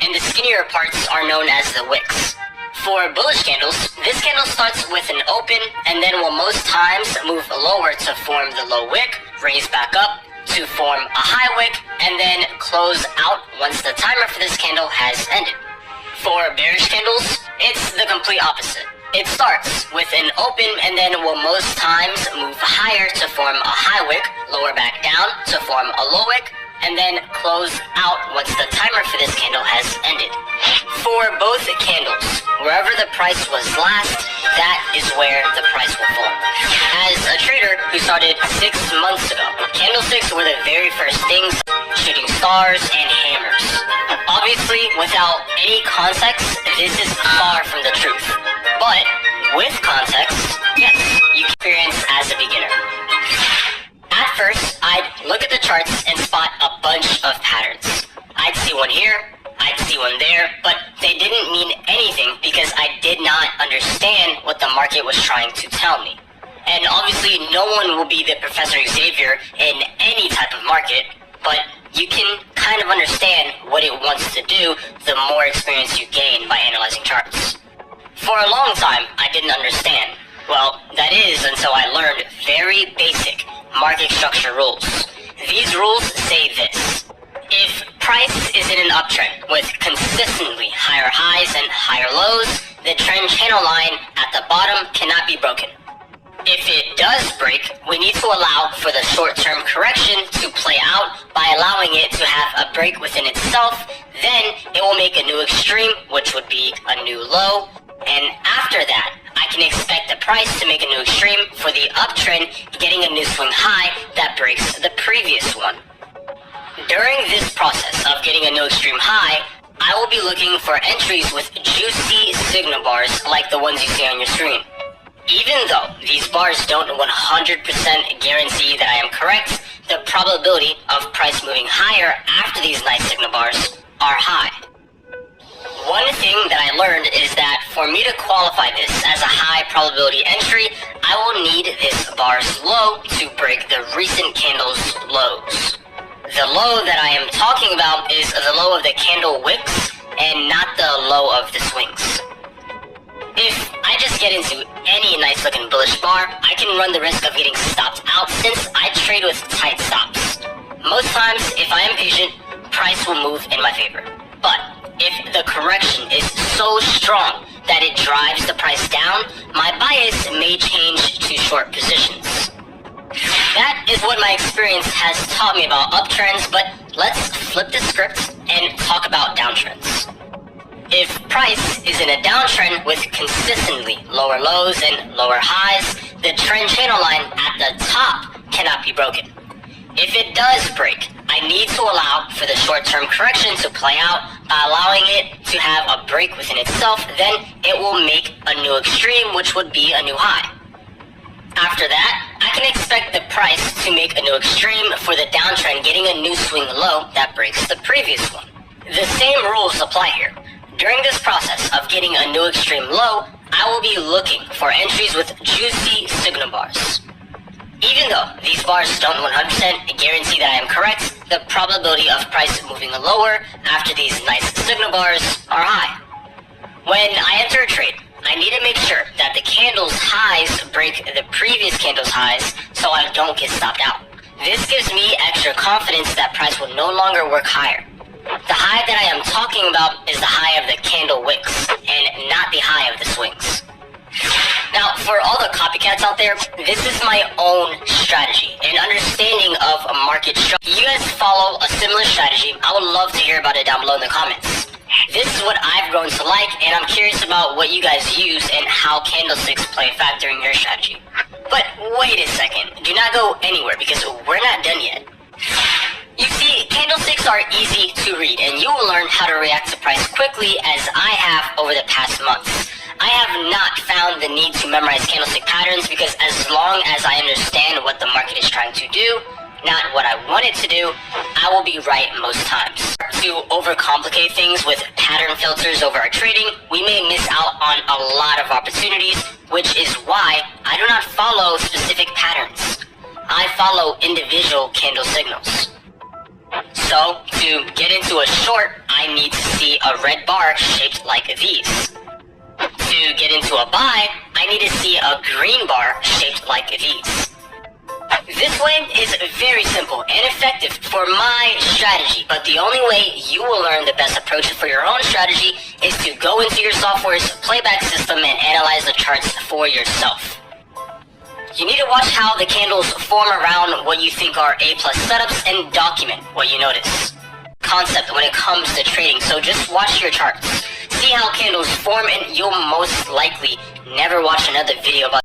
and the skinnier parts are known as the wicks. For bullish candles, this candle starts with an open and then will most times move lower to form the low wick, raise back up to form a high wick, and then close out once the timer for this candle has ended. For bearish candles, it's the complete opposite. It starts with an open and then will most times move higher to form a high wick, lower back down to form a low wick, and then close out once the timer for this candle has ended. For both candles, wherever the price was last, that is where the price will fall. As a trader who started 6 months ago, candlesticks were the very first things, shooting stars and hammers. Obviously, without any context, this is far from the truth. But with context, yes, you can experience as a beginner. At first, I'd look at the charts and spot a bunch of patterns. I'd see one here, I'd see one there, but they didn't mean anything because I did not understand what the market was trying to tell me. And obviously, no one will be the Professor Xavier in any type of market, but you can kind of understand what it wants to do the more experience you gain by analyzing charts. For a long time, I didn't understand. Well, that is until I learned very basic market structure rules. These rules say this: if price is in an uptrend with consistently higher highs and higher lows, the trend channel line at the bottom cannot be broken. If it does break, we need to allow for the short-term correction to play out by allowing it to have a break within itself. Then it will make a new extreme, which would be a new low. And after that, I can expect the price to make a new extreme for the uptrend, getting a new swing high that breaks the previous one. During this process of getting a new extreme high, I will be looking for entries with juicy signal bars like the ones you see on your screen. Even though these bars don't 100% guarantee that I am correct, the probability of price moving higher after these nice signal bars are high. One thing that I learned is that for me to qualify this as a high probability entry, I will need this bar's low to break the recent candle's lows. The low that I am talking about is the low of the candle wicks and not the low of the swings. If I just get into any nice looking bullish bar, I can run the risk of getting stopped out since I trade with tight stops. Most times, if I am patient, price will move in my favor. But if the correction is so strong that it drives the price down, my bias may change to short positions. That is what my experience has taught me about uptrends, but let's flip the script and talk about downtrends. If price is in a downtrend with consistently lower lows and lower highs, the trend channel line at the top cannot be broken. If it does break, I need to allow for the short-term correction to play out by allowing it to have a break within itself. Then it will make a new extreme, which would be a new high. After that, I can expect the price to make a new extreme for the downtrend, getting a new swing low that breaks the previous one. The same rules apply here. During this process of getting a new extreme low, I will be looking for entries with juicy signal bars. Even though these bars don't 100% guarantee that I am correct, the probability of price moving lower after these nice signal bars are high. When I enter a trade, I need to make sure that the candle's highs break the previous candle's highs so I don't get stopped out. This gives me extra confidence that price will no longer work higher. The high that I am talking about is the high of the candle wicks and not the high of the swings. Now, for all the copycats out there, this is my own strategy and understanding of a market structure. You guys follow a similar strategy, I would love to hear about it down below in the comments. This is what I've grown to like, and I'm curious about what you guys use and how candlesticks play a factor in your strategy. But wait a second, do not go anywhere because we're not done yet. You see, candlesticks are easy to read, and you will learn how to react to price quickly as I have over the past months. I have not found the need to memorize candlestick patterns because as long as I understand what the market is trying to do, not what I want it to do, I will be right most times. To overcomplicate things with pattern filters over our trading, we may miss out on a lot of opportunities, which is why I do not follow specific patterns. I follow individual candle signals. So, to get into a short, I need to see a red bar shaped like these. To get into a buy, I need to see a green bar shaped like these. This way is very simple and effective for my strategy, but the only way you will learn the best approach for your own strategy is to go into your software's playback system and analyze the charts for yourself. You need to watch how the candles form around what you think are A+ setups and document what you notice. Concept when it comes to trading, so just watch your charts. See how candles form and you'll most likely never watch another video about